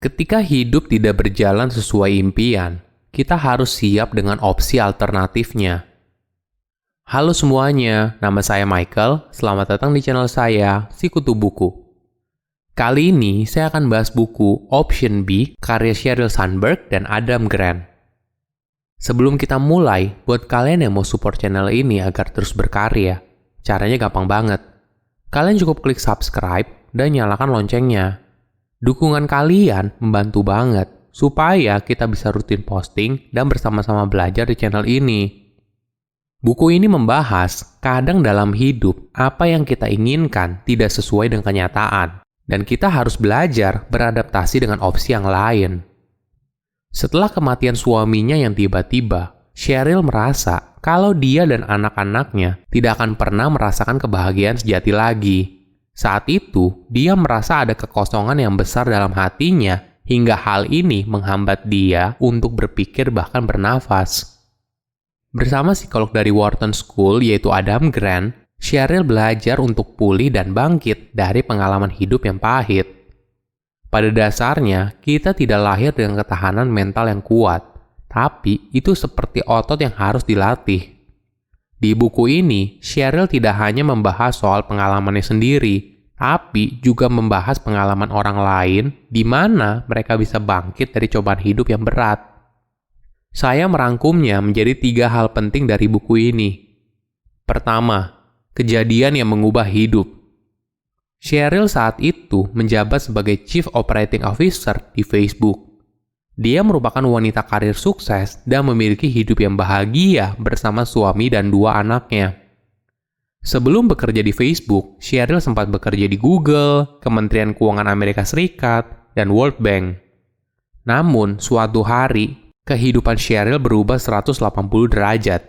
Ketika hidup tidak berjalan sesuai impian, kita harus siap dengan opsi alternatifnya. Halo semuanya, nama saya Michael. Selamat datang di channel saya, Sikutu Buku. Kali ini saya akan bahas buku Option B karya Sheryl Sandberg dan Adam Grant. Sebelum kita mulai, buat kalian yang mau support channel ini agar terus berkarya, caranya gampang banget. Kalian cukup klik subscribe dan nyalakan loncengnya. Dukungan kalian membantu banget supaya kita bisa rutin posting dan bersama-sama belajar di channel ini. Buku ini membahas kadang dalam hidup apa yang kita inginkan tidak sesuai dengan kenyataan dan kita harus belajar beradaptasi dengan opsi yang lain. Setelah kematian suaminya yang tiba-tiba, Sheryl merasa kalau dia dan anak-anaknya tidak akan pernah merasakan kebahagiaan sejati lagi. Saat itu, dia merasa ada kekosongan yang besar dalam hatinya hingga hal ini menghambat dia untuk berpikir bahkan bernafas. Bersama psikolog dari Wharton School yaitu Adam Grant, Sheryl belajar untuk pulih dan bangkit dari pengalaman hidup yang pahit. Pada dasarnya, kita tidak lahir dengan ketahanan mental yang kuat, tapi itu seperti otot yang harus dilatih. Di buku ini, Sheryl tidak hanya membahas soal pengalamannya sendiri, tapi juga membahas pengalaman orang lain di mana mereka bisa bangkit dari cobaan hidup yang berat. Saya merangkumnya menjadi 3 hal penting dari buku ini. Pertama, kejadian yang mengubah hidup. Sheryl saat itu menjabat sebagai Chief Operating Officer di Facebook. Dia merupakan wanita karir sukses dan memiliki hidup yang bahagia bersama suami dan 2 anaknya. Sebelum bekerja di Facebook, Sheryl sempat bekerja di Google, Kementerian Keuangan Amerika Serikat, dan World Bank. Namun, suatu hari, kehidupan Sheryl berubah 180 derajat.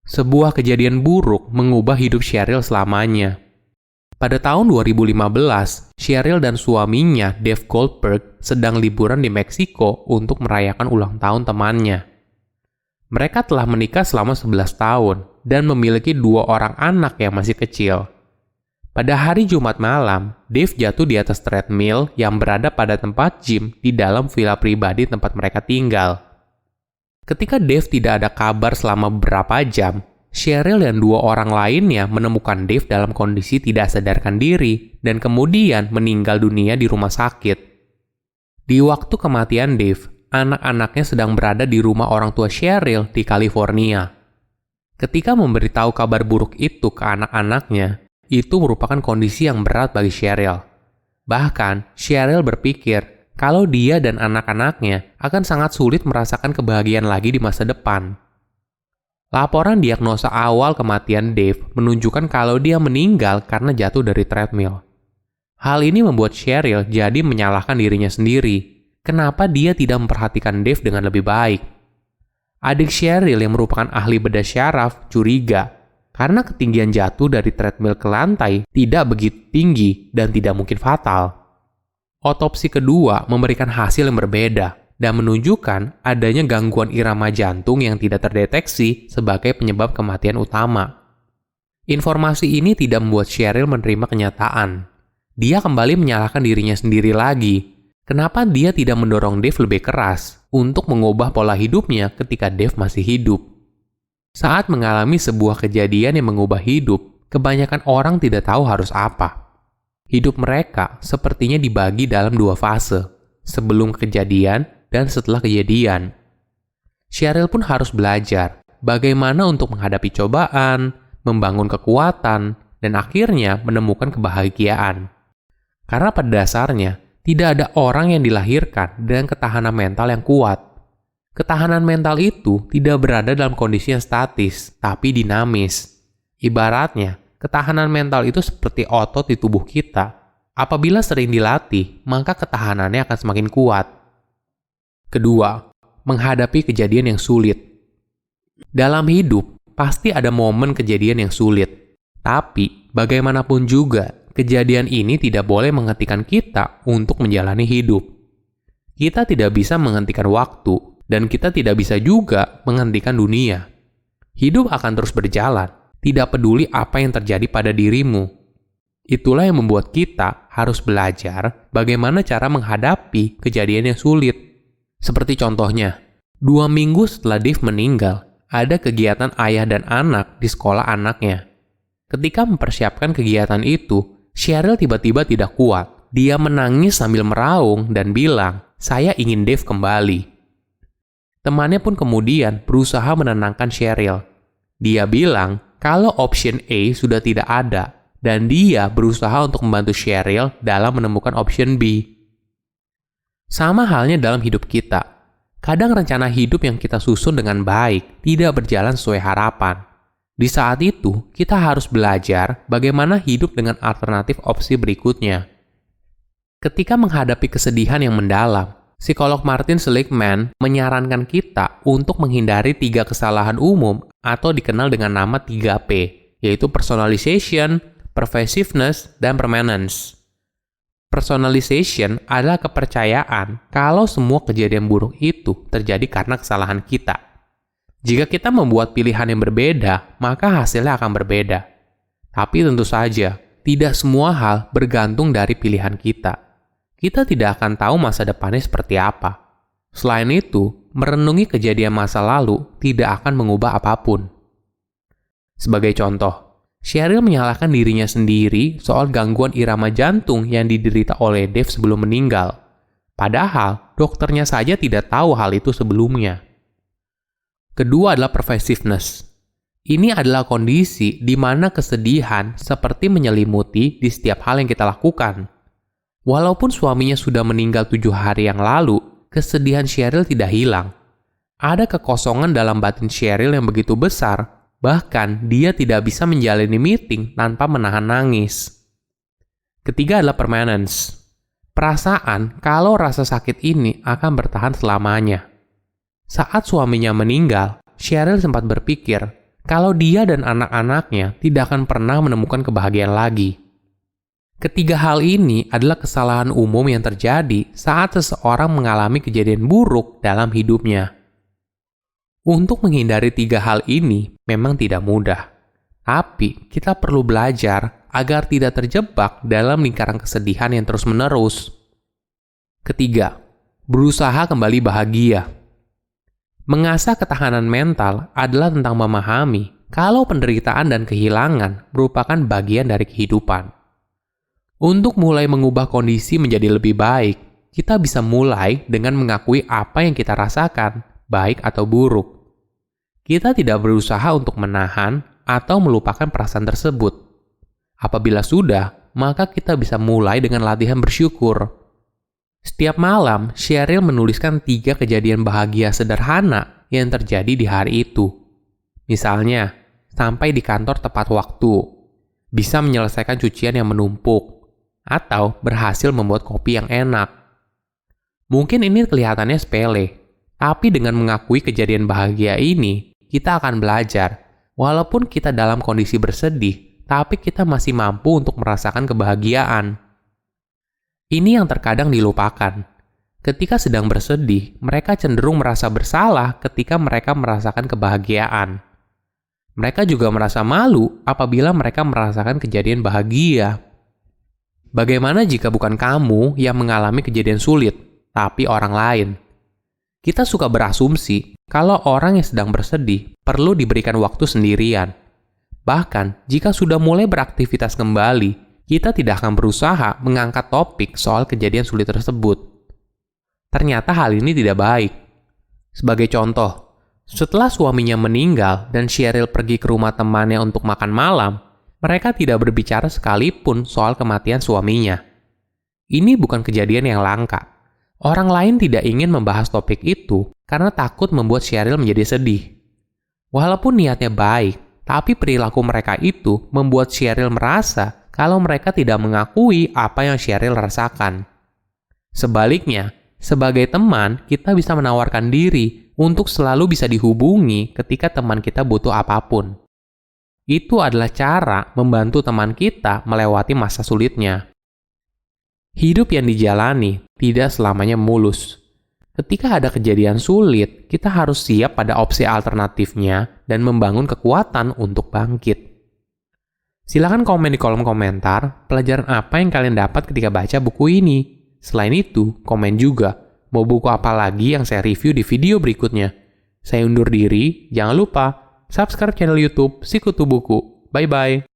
Sebuah kejadian buruk mengubah hidup Sheryl selamanya. Pada tahun 2015, Sheryl dan suaminya, Dave Goldberg, sedang liburan di Meksiko untuk merayakan ulang tahun temannya. Mereka telah menikah selama 11 tahun dan memiliki 2 orang anak yang masih kecil. Pada hari Jumat malam, Dave jatuh di atas treadmill yang berada pada tempat gym di dalam villa pribadi tempat mereka tinggal. Ketika Dave tidak ada kabar selama beberapa jam, Sheryl dan 2 orang lainnya menemukan Dave dalam kondisi tidak sadarkan diri dan kemudian meninggal dunia di rumah sakit. Di waktu kematian Dave, anak-anaknya sedang berada di rumah orang tua Sheryl di California. Ketika memberitahu kabar buruk itu ke anak-anaknya, itu merupakan kondisi yang berat bagi Sheryl. Bahkan, Sheryl berpikir kalau dia dan anak-anaknya akan sangat sulit merasakan kebahagiaan lagi di masa depan. Laporan diagnosa awal kematian Dave menunjukkan kalau dia meninggal karena jatuh dari treadmill. Hal ini membuat Sheryl jadi menyalahkan dirinya sendiri. Kenapa dia tidak memperhatikan Dave dengan lebih baik? Adik Sheryl yang merupakan ahli bedah syaraf curiga karena ketinggian jatuh dari treadmill ke lantai tidak begitu tinggi dan tidak mungkin fatal. Otopsi kedua memberikan hasil yang berbeda dan menunjukkan adanya gangguan irama jantung yang tidak terdeteksi sebagai penyebab kematian utama. Informasi ini tidak membuat Sheryl menerima kenyataan. Dia kembali menyalahkan dirinya sendiri lagi. Kenapa dia tidak mendorong Dave lebih keras untuk mengubah pola hidupnya ketika Dave masih hidup? Saat mengalami sebuah kejadian yang mengubah hidup, kebanyakan orang tidak tahu harus apa. Hidup mereka sepertinya dibagi dalam 2 fase, sebelum kejadian dan setelah kejadian. Sheryl pun harus belajar bagaimana untuk menghadapi cobaan, membangun kekuatan, dan akhirnya menemukan kebahagiaan. Karena pada dasarnya, tidak ada orang yang dilahirkan dengan ketahanan mental yang kuat. Ketahanan mental itu tidak berada dalam kondisi yang statis, tapi dinamis. Ibaratnya, ketahanan mental itu seperti otot di tubuh kita. Apabila sering dilatih, maka ketahanannya akan semakin kuat. Kedua, menghadapi kejadian yang sulit. Dalam hidup, pasti ada momen kejadian yang sulit. Tapi, bagaimanapun juga, kejadian ini tidak boleh menghentikan kita untuk menjalani hidup. Kita tidak bisa menghentikan waktu, dan kita tidak bisa juga menghentikan dunia. Hidup akan terus berjalan, tidak peduli apa yang terjadi pada dirimu. Itulah yang membuat kita harus belajar bagaimana cara menghadapi kejadian yang sulit. Seperti contohnya, 2 minggu setelah Dave meninggal, ada kegiatan ayah dan anak di sekolah anaknya. Ketika mempersiapkan kegiatan itu, Cheryl tiba-tiba tidak kuat. Dia menangis sambil meraung dan bilang, "Saya ingin Dave kembali." Temannya pun kemudian berusaha menenangkan Cheryl. Dia bilang kalau option A sudah tidak ada, dan dia berusaha untuk membantu Cheryl dalam menemukan option B. Sama halnya dalam hidup kita. Kadang rencana hidup yang kita susun dengan baik tidak berjalan sesuai harapan. Di saat itu, kita harus belajar bagaimana hidup dengan alternatif opsi berikutnya. Ketika menghadapi kesedihan yang mendalam, psikolog Martin Seligman menyarankan kita untuk menghindari 3 kesalahan umum atau dikenal dengan nama 3P, yaitu personalization, pervasiveness, dan permanence. Personalization adalah kepercayaan kalau semua kejadian buruk itu terjadi karena kesalahan kita. Jika kita membuat pilihan yang berbeda, maka hasilnya akan berbeda. Tapi tentu saja, tidak semua hal bergantung dari pilihan kita. Kita tidak akan tahu masa depannya seperti apa. Selain itu, merenungi kejadian masa lalu tidak akan mengubah apapun. Sebagai contoh, Cheryl menyalahkan dirinya sendiri soal gangguan irama jantung yang diderita oleh Dave sebelum meninggal. Padahal, dokternya saja tidak tahu hal itu sebelumnya. Kedua adalah pervasiveness. Ini adalah kondisi di mana kesedihan seperti menyelimuti di setiap hal yang kita lakukan. Walaupun suaminya sudah meninggal 7 hari yang lalu, kesedihan Cheryl tidak hilang. Ada kekosongan dalam batin Cheryl yang begitu besar. Bahkan, dia tidak bisa menjalani meeting tanpa menahan nangis. Ketiga adalah permanence. Perasaan kalau rasa sakit ini akan bertahan selamanya. Saat suaminya meninggal, Cheryl sempat berpikir kalau dia dan anak-anaknya tidak akan pernah menemukan kebahagiaan lagi. Ketiga hal ini adalah kesalahan umum yang terjadi saat seseorang mengalami kejadian buruk dalam hidupnya. Untuk menghindari 3 hal ini memang tidak mudah, tapi kita perlu belajar agar tidak terjebak dalam lingkaran kesedihan yang terus-menerus. Ketiga, berusaha kembali bahagia. Mengasah ketahanan mental adalah tentang memahami kalau penderitaan dan kehilangan merupakan bagian dari kehidupan. Untuk mulai mengubah kondisi menjadi lebih baik, kita bisa mulai dengan mengakui apa yang kita rasakan, baik atau buruk. Kita tidak berusaha untuk menahan atau melupakan perasaan tersebut. Apabila sudah, maka kita bisa mulai dengan latihan bersyukur. Setiap malam, Cheryl menuliskan 3 kejadian bahagia sederhana yang terjadi di hari itu. Misalnya, sampai di kantor tepat waktu, bisa menyelesaikan cucian yang menumpuk, atau berhasil membuat kopi yang enak. Mungkin ini kelihatannya sepele, tapi dengan mengakui kejadian bahagia ini, kita akan belajar, walaupun kita dalam kondisi bersedih, tapi kita masih mampu untuk merasakan kebahagiaan. Ini yang terkadang dilupakan. Ketika sedang bersedih, mereka cenderung merasa bersalah ketika mereka merasakan kebahagiaan. Mereka juga merasa malu apabila mereka merasakan kejadian bahagia. Bagaimana jika bukan kamu yang mengalami kejadian sulit, tapi orang lain? Kita suka berasumsi kalau orang yang sedang bersedih perlu diberikan waktu sendirian. Bahkan, jika sudah mulai beraktivitas kembali, kita tidak akan berusaha mengangkat topik soal kejadian sulit tersebut. Ternyata hal ini tidak baik. Sebagai contoh, setelah suaminya meninggal dan Cheryl pergi ke rumah temannya untuk makan malam, mereka tidak berbicara sekalipun soal kematian suaminya. Ini bukan kejadian yang langka. Orang lain tidak ingin membahas topik itu karena takut membuat Cheryl menjadi sedih. Walaupun niatnya baik, tapi perilaku mereka itu membuat Cheryl merasa kalau mereka tidak mengakui apa yang Cheryl rasakan. Sebaliknya, sebagai teman, kita bisa menawarkan diri untuk selalu bisa dihubungi ketika teman kita butuh apapun. Itu adalah cara membantu teman kita melewati masa sulitnya. Hidup yang dijalani tidak selamanya mulus. Ketika ada kejadian sulit, kita harus siap pada opsi alternatifnya dan membangun kekuatan untuk bangkit. Silahkan komen di kolom komentar pelajaran apa yang kalian dapat ketika baca buku ini. Selain itu, komen juga mau buku apa lagi yang saya review di video berikutnya. Saya undur diri, jangan lupa subscribe channel YouTube Sikutu Buku. Bye-bye.